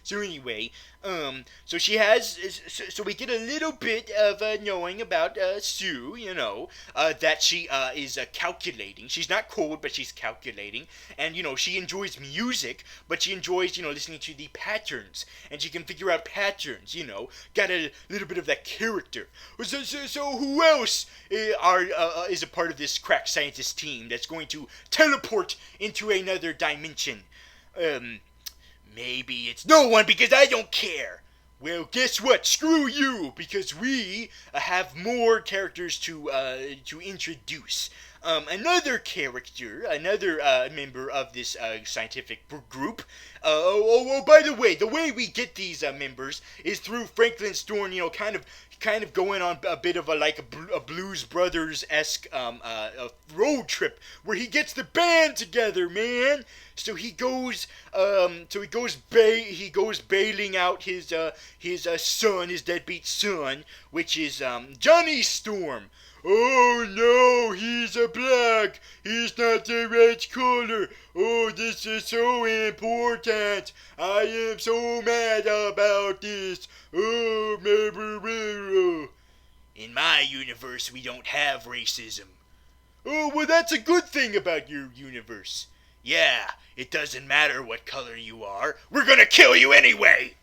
So anyway, so she has, so we get a little bit of knowing about Sue, that she is calculating. She's not cold, but she's calculating, and she enjoys music, but she enjoys listening to the patterns, and she can figure out patterns. Got a little bit of that character. So who else is a part of this crack scientist team that's going to teleport into another dimension? Maybe it's no one because I don't care. Well, guess what? Screw you, because we have more characters to introduce. Another character, another member of this scientific group. By the way we get these members is through Franklin's Storm. Kind of going on a bit of a Blues Brothers esque a road trip where he gets the band together, man. So he goes bailing out his son, his deadbeat son, which is Johnny Storm. Oh no, he's a black. He's not the right color. Oh, this is so important. I am so mad about this. Oh, in my universe, we don't have racism. Oh, well, that's a good thing about your universe. Yeah, it doesn't matter what color you are. We're gonna kill you anyway.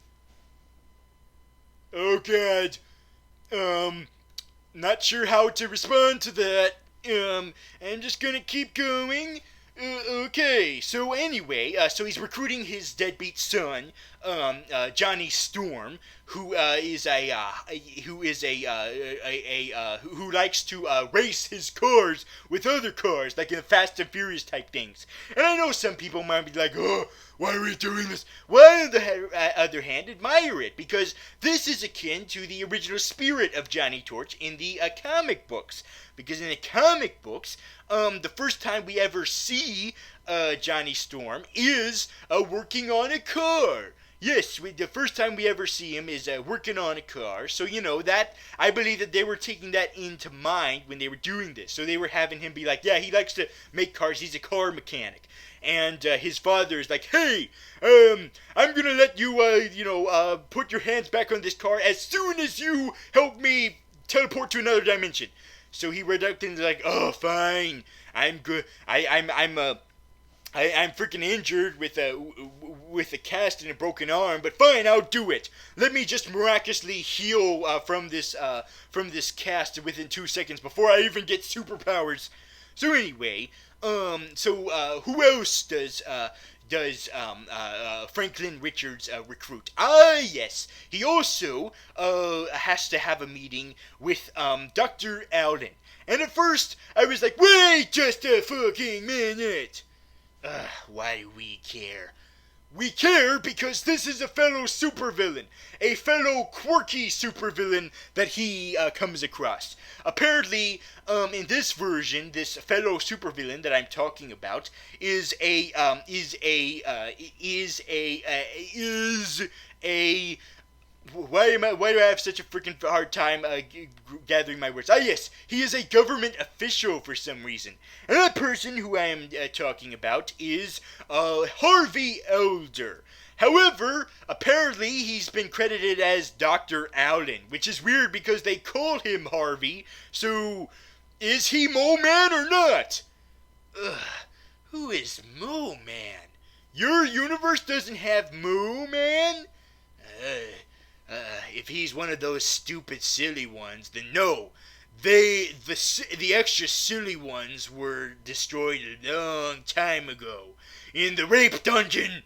Oh, God. Not sure how to respond to that. I'm just gonna keep going. Okay, so anyway, so he's recruiting his deadbeat son, Johnny Storm, who likes to race his cars with other cars, like in Fast and Furious type things. And I know some people might be like, oh, why are we doing this? Well, on the other hand, admire it, because this is akin to the original spirit of Johnny Torch in the comic books. Because in the comic books, the first time we ever see Johnny Storm is working on a car. Yes, the first time we ever see him is working on a car. So, that, I believe that they were taking that into mind when they were doing this. So they were having him be like, yeah, he likes to make cars. He's a car mechanic. And his father is like, hey, I'm going to let you, put your hands back on this car as soon as you help me teleport to another dimension. So he reluctantly like, oh, fine, I'm good. I'm freaking injured with a cast and a broken arm, but fine, I'll do it. Let me just miraculously heal from this cast within 2 seconds before I even get superpowers. So anyway, who else does Franklin Richards recruit? Ah, yes. He also has to have a meeting with Dr. Allen. And at first, I was like, wait just a fucking minute. Why do we care? We care because this is a fellow supervillain. A fellow quirky supervillain that he comes across. Apparently, in this version, this fellow supervillain that I'm talking about is a why do I have such a freaking hard time gathering my words? Ah, yes, he is a government official for some reason. And that person who I am talking about is Harvey Elder. However, apparently he's been credited as Dr. Allen, which is weird because they call him Harvey. So, is he Mole Man or not? Ugh, who is Mole Man? Your universe doesn't have Mole Man? If he's one of those stupid silly ones, then no. The extra silly ones were destroyed a long time ago in the rape dungeon.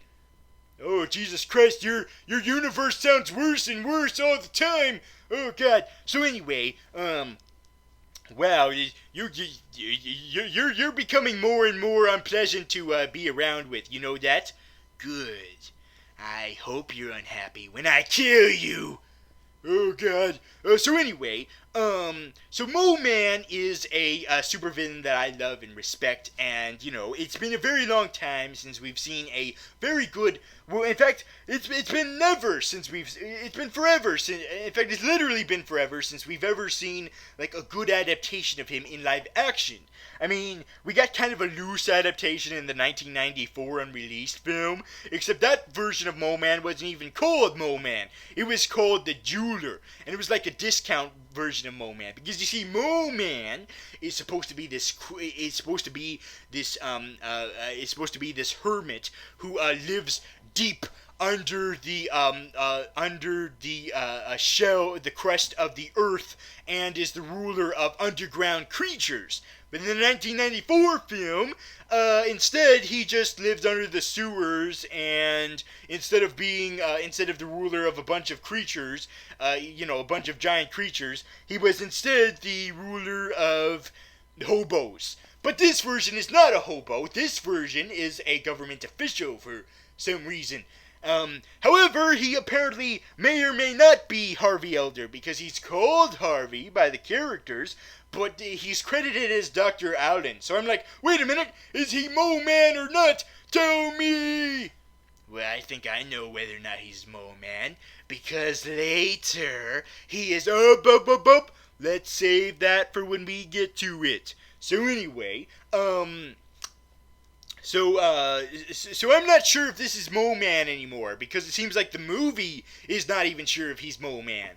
Oh, Jesus Christ, your universe sounds worse and worse all the time. Oh, God. So anyway, wow, you're becoming more and more unpleasant to be around with. You know that? Good. I hope you're unhappy when I kill you. Oh, God. So anyway, So Mole Man is a supervillain that I love and respect, and it's been a very long time since we've seen a very good. Well, in fact, it's been forever since. In fact, it's literally been forever since we've ever seen like a good adaptation of him in live action. I mean, we got kind of a loose adaptation in the 1994 unreleased film, except that version of Mole Man wasn't even called Mole Man. It was called The Jeweler, and it was like a discount version of Mole Man. Because you see, Mole Man is supposed to be this hermit who lives deep under the shell, the crust of the earth, and is the ruler of underground creatures. But in the 1994 film, instead he just lived under the sewers, and instead of the ruler of a bunch of creatures, a bunch of giant creatures, he was instead the ruler of hobos. But this version is not a hobo. This version is a government official for some reason. However, he apparently may or may not be Harvey Elder, because he's called Harvey by the characters, but he's credited as Dr. Allen. So I'm like, wait a minute, is he Mole Man or not? Tell me! Well, I think I know whether or not he's Mole Man, because later he is up. Let's save that for when we get to it. So anyway, So I'm not sure if this is Mole Man anymore, because it seems like the movie is not even sure if he's Mole Man,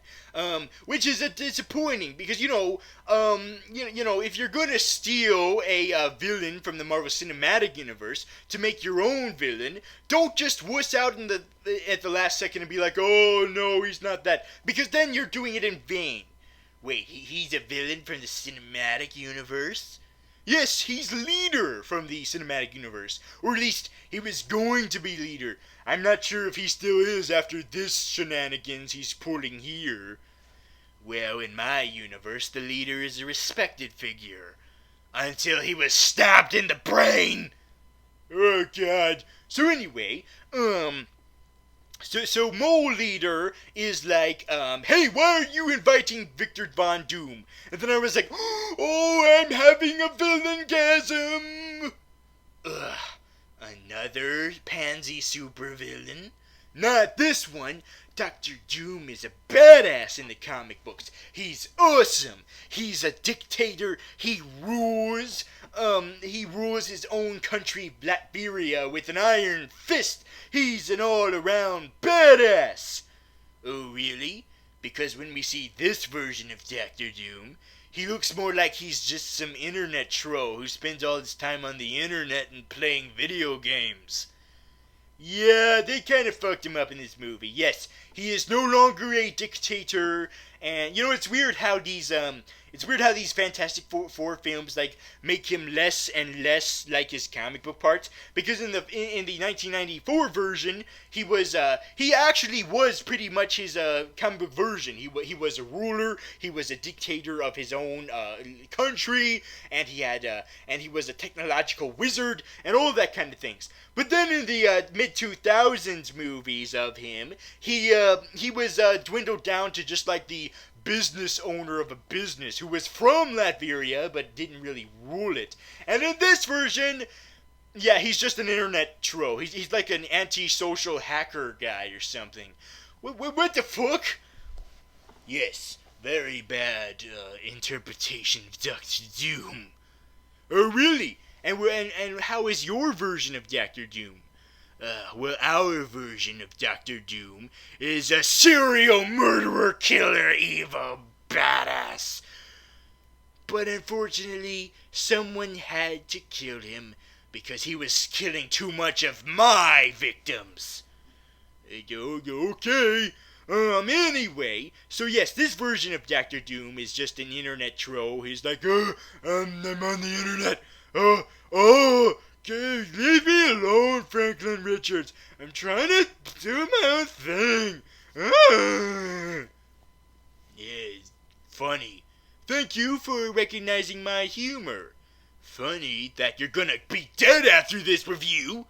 which is disappointing, because if you're gonna steal a villain from the Marvel Cinematic Universe to make your own villain, don't just wuss out at the last second and be like, oh no, he's not that, because then you're doing it in vain. Wait, he's a villain from the Cinematic Universe? Yes, he's leader from the cinematic universe. Or at least, he was going to be leader. I'm not sure if he still is after this shenanigans he's pulling here. Well, in my universe, the leader is a respected figure. Until he was stabbed in the brain! Oh, God. So anyway, So Mole Leader is like, hey, why are you inviting Victor Von Doom? And then I was like, oh, I'm having a villain-gasm! Ugh, another pansy supervillain? Not this one. Dr. Doom is a badass in the comic books. He's awesome. He's a dictator. He rules his own country, Latveria, with an iron fist. He's an all-around badass. Oh, really? Because when we see this version of Dr. Doom, he looks more like he's just some internet troll who spends all his time on the internet and playing video games. Yeah, they kind of fucked him up in this movie. Yes, he is no longer a dictator, and it's weird how these Fantastic Four films like make him less and less like his comic book parts, because in the 1994 version he actually was pretty much his comic book version. He was a ruler, he was a dictator of his own country, and he was a technological wizard and all that kind of things. But then in the mid-2000s movies of him, he was dwindled down to just like the business owner of a business who was from Latveria but didn't really rule it. And in this version, yeah, he's just an internet troll. He's like an anti-social hacker guy or something. What the fuck? Yes, very bad interpretation of Dr. Doom. Oh, really? And how is your version of Dr. Doom? Well, our version of Dr. Doom is a serial murderer, killer, evil badass. But unfortunately, someone had to kill him because he was killing too much of my victims. Okay. Anyway, so yes, this version of Dr. Doom is just an internet troll. He's like, I'm on the internet. Okay, leave me alone, Franklin Richards. I'm trying to do my own thing. Yeah, funny. Thank you for recognizing my humor. Funny that you're gonna be dead after this review.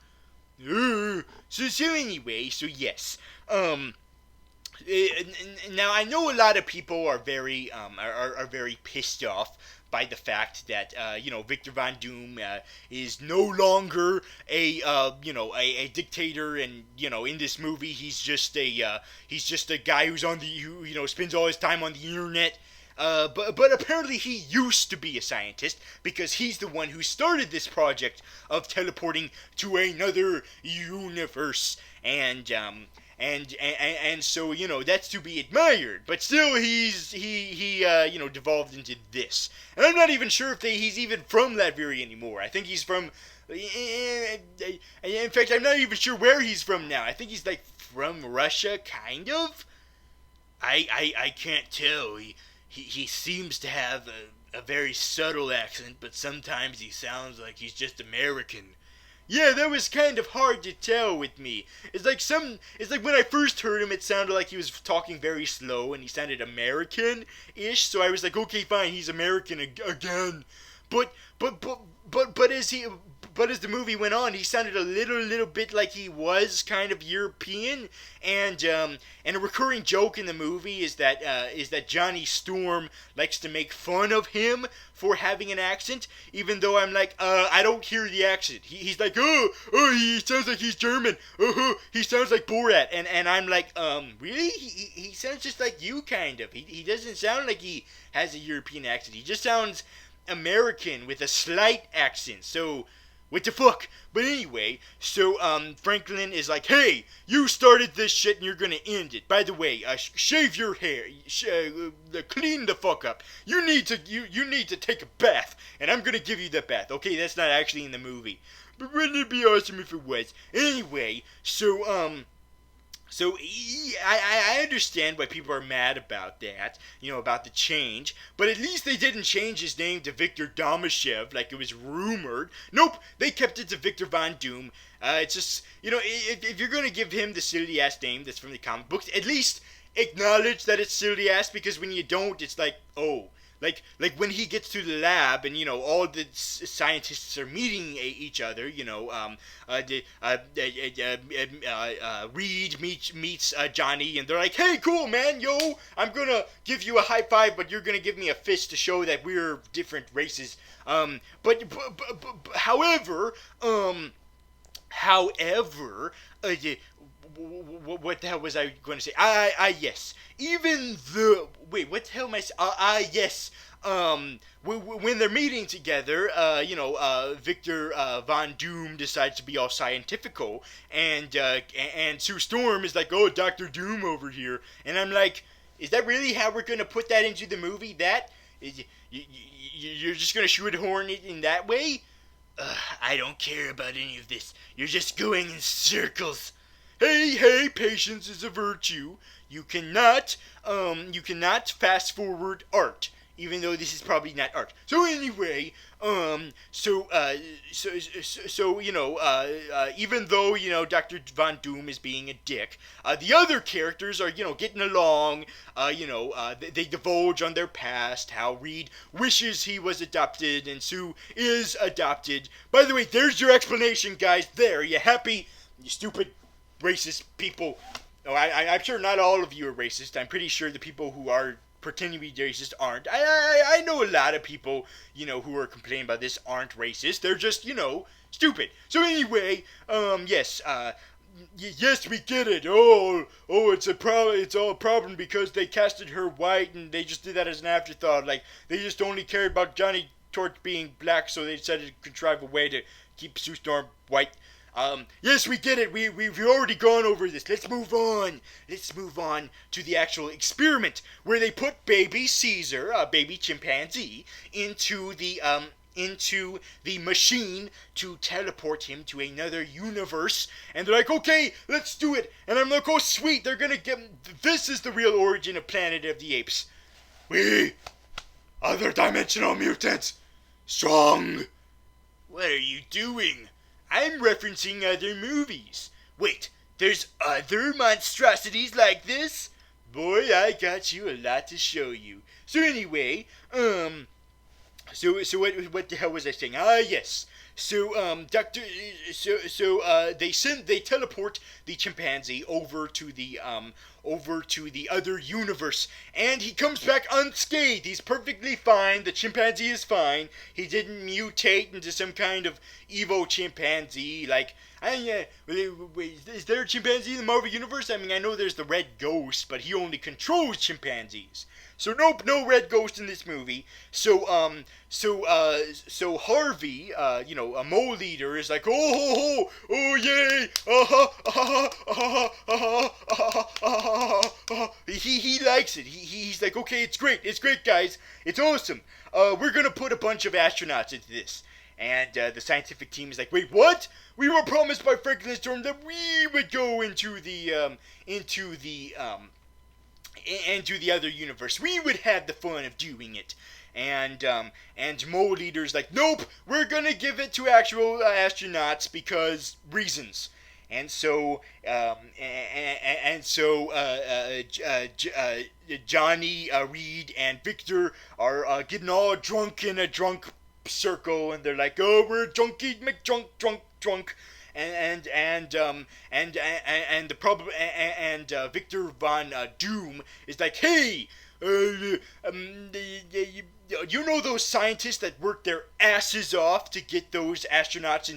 So anyway, so yes. Now I know a lot of people are very pissed off by the fact that Victor Von Doom is no longer a dictator, and in this movie he's just a guy who spends all his time on the internet. But apparently he used to be a scientist, because he's the one who started this project of teleporting to another universe, and so that's to be admired. But still, he devolved into this, and I'm not even sure if he's even from Latveria anymore. I think he's from. In fact, I'm not even sure where he's from now. I think he's like from Russia, kind of. I can't tell. He seems to have a very subtle accent, but sometimes he sounds like he's just American. Yeah, that was kind of hard to tell with me. It's like when I first heard him, it sounded like he was talking very slow and he sounded American-ish. So I was like, okay, fine, he's American again. But as the movie went on, he sounded a little bit like he was kind of European. And a recurring joke in the movie is that Johnny Storm likes to make fun of him for having an accent, even though I'm like, I don't hear the accent. He's like, oh, he sounds like he's German. He sounds like Borat. And I'm like, really? He sounds just like you, kind of. He doesn't sound like he has a European accent. He just sounds American with a slight accent. So, what the fuck? But anyway, so Franklin is like, hey, you started this shit and you're gonna end it. By the way, shave your hair, clean the fuck up. You need to take a bath, and I'm gonna give you the bath. Okay, that's not actually in the movie, but wouldn't it be awesome if it was? Anyway, So I understand why people are mad about that, about the change, but at least they didn't change his name to Victor Domashev like it was rumored. Nope, they kept it to Victor Von Doom. It's just, if you're going to give him the silly-ass name that's from the comic books, at least acknowledge that it's silly-ass, because when you don't, it's like, oh. Like when he gets to the lab and all the scientists are meeting each other. Reed meets Johnny, and they're like, "Hey, cool, man, yo, I'm gonna give you a high five, but you're gonna give me a fist to show that we're different races." However, what the hell was I going to say? Yes. Even the... Wait, what the hell am I saying? Yes. When they're meeting together, Victor Von Doom decides to be all scientifical, and Sue Storm is like, oh, Dr. Doom over here. And I'm like, is that really how we're going to put that into the movie? You're just going to shoehorn it in that way? I don't care about any of this. You're just going in circles. Hey, patience is a virtue. You cannot fast forward art, even though this is probably not art. So anyway, even though, Dr. Von Doom is being a dick, the other characters are, getting along, they divulge on their past, how Reed wishes he was adopted, and Sue is adopted. By the way, there's your explanation, guys. There, you happy? You stupid racist people. Oh, I'm sure not all of you are racist. I'm pretty sure the people who are pretending to be racist aren't. I know a lot of people, who are complaining about this aren't racist. They're just, stupid. So anyway, yes, yes, we get it. Oh, it's a problem. It's all a problem because they casted her white, and they just did that as an afterthought. Like, they just only cared about Johnny Torch being black, so they decided to contrive a way to keep Sue Storm white. Yes, we get it. We've already gone over this. Let's move on. Let's move on to the actual experiment where they put baby Caesar, baby chimpanzee, into the machine to teleport him to another universe. And they're like, okay, let's do it. And I'm like, oh, sweet. They're gonna get... This is the real origin of Planet of the Apes. We, other dimensional mutants, strong. What are you doing? I'm referencing other movies. Wait, there's other monstrosities like this? Boy, I got you a lot to show you. So anyway, so what the hell was I saying? Yes. They teleport the chimpanzee over to the other universe, and he comes back unscathed. He's perfectly fine. The chimpanzee is fine. He didn't mutate into some kind of evil chimpanzee. Like, is there a chimpanzee in the Marvel Universe? I mean, I know there's the Red Ghost, but he only controls chimpanzees. So nope, no Red Ghost in this movie. So Harvey, a mole leader, is like, oh yay, he likes it. He's like, okay, it's great, guys, it's awesome. We're gonna put a bunch of astronauts into this. And the scientific team is like, wait, what? We were promised by Franklin Storm that we would go into the other universe. We would have the fun of doing it. And Mole Leader's like, nope, we're gonna give it to actual astronauts because reasons. And so Johnny, Reed, and Victor are getting all drunk in a drunk circle, and they're like, oh, we're junkie McDrunk, drunk. And the problem, and Victor Von Doom is like, hey, you know those scientists that worked their asses off to get those astronauts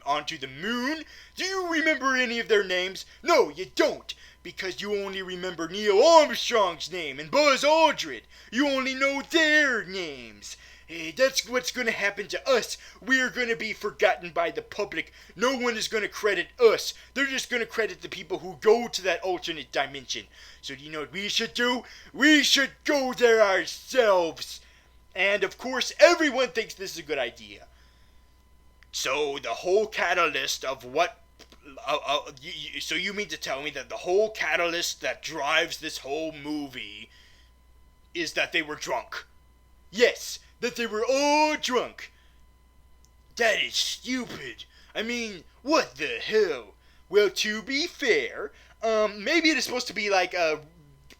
onto the moon? Do you remember any of their names? No, you don't, because you only remember Neil Armstrong's name and Buzz Aldrin. You only know their names. Hey, that's what's going to happen to us. We're going to be forgotten by the public. No one is going to credit us. They're just going to credit the people who go to that alternate dimension. So do you know what we should do? We should go there ourselves. And of course, everyone thinks this is a good idea. So the whole catalyst of what... so you mean to tell me that the whole catalyst that drives this whole movie is that they were drunk? Yes, that they were all drunk. That is stupid. I mean, what the hell? Well, to be fair, maybe it is supposed to be like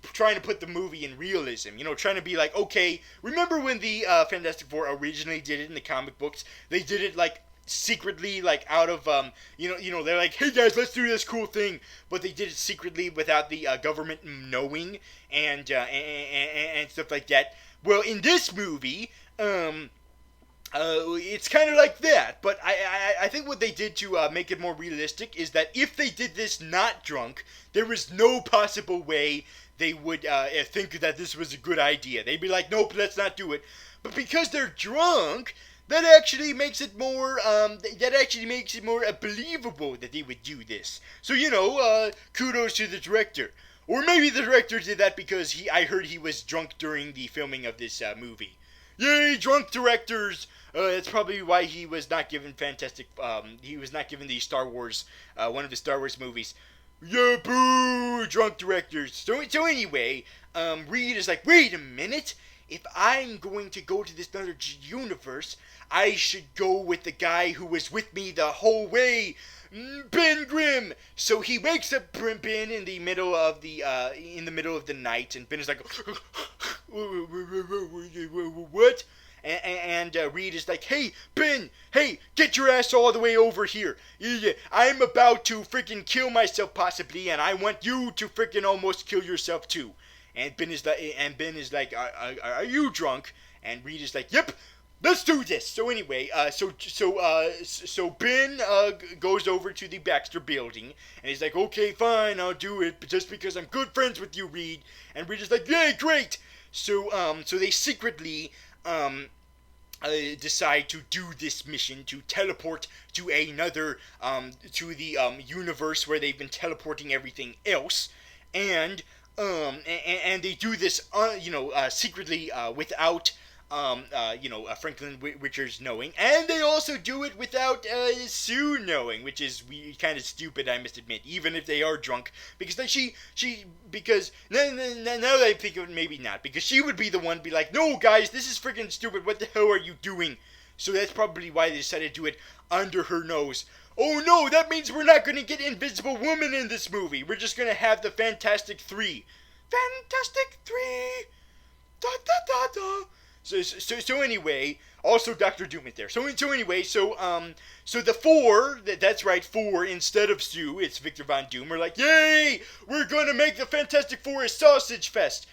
trying to put the movie in realism. You know, trying to be like, okay, remember when the Fantastic Four originally did it in the comic books? They did it like secretly, like out of they're like, hey guys, let's do this cool thing, but they did it secretly without the government knowing, and stuff like that. Well, in this movie, it's kind of like that, but I think what they did to make it more realistic is that if they did this not drunk, there was no possible way they would think that this was a good idea. They'd be like, nope, let's not do it. But because they're drunk, that actually makes it more believable that they would do this. So, kudos to the director. Or maybe the director did that because I heard he was drunk during the filming of this movie. Yay, drunk directors! That's probably why he was not given he was not given the Star Wars, one of the Star Wars movies. Yeah, boo, drunk directors. So anyway, Reed is like, wait a minute. If I'm going to go to this other universe, I should go with the guy who was with me the whole way, Ben Grimm. So he wakes up Ben in the middle of the night, and Ben is like, what? And Reed is like, hey, Ben, hey, get your ass all the way over here. I'm about to freaking kill myself possibly, and I want you to freaking almost kill yourself too. And Ben is like, are you drunk? And Reed is like, yep, let's do this. So anyway, so Ben goes over to the Baxter building, and he's like, okay, fine, I'll do it, but just because I'm good friends with you, Reed. And Reed is like, yay, great. So they secretly decide to do this mission to teleport to another to the universe where they've been teleporting everything else, and they do this secretly without Franklin Richards knowing, and they also do it without Sue knowing, which is kind of stupid, I must admit, even if they are drunk, because now that I think of it, maybe not, because she would be the one to be like, no guys, this is freaking stupid, what the hell are you doing? So that's probably why they decided to do it under her nose. Oh no, that means we're not going to get Invisible Woman in this movie. We're just going to have the Fantastic 3. Fantastic 3! Da da da da! So anyway, also Doctor Doom is there. So anyway, so the four, that's right, four instead of Sue, it's Victor Von Doom, are like, yay, we're gonna make the Fantastic Four a sausage fest.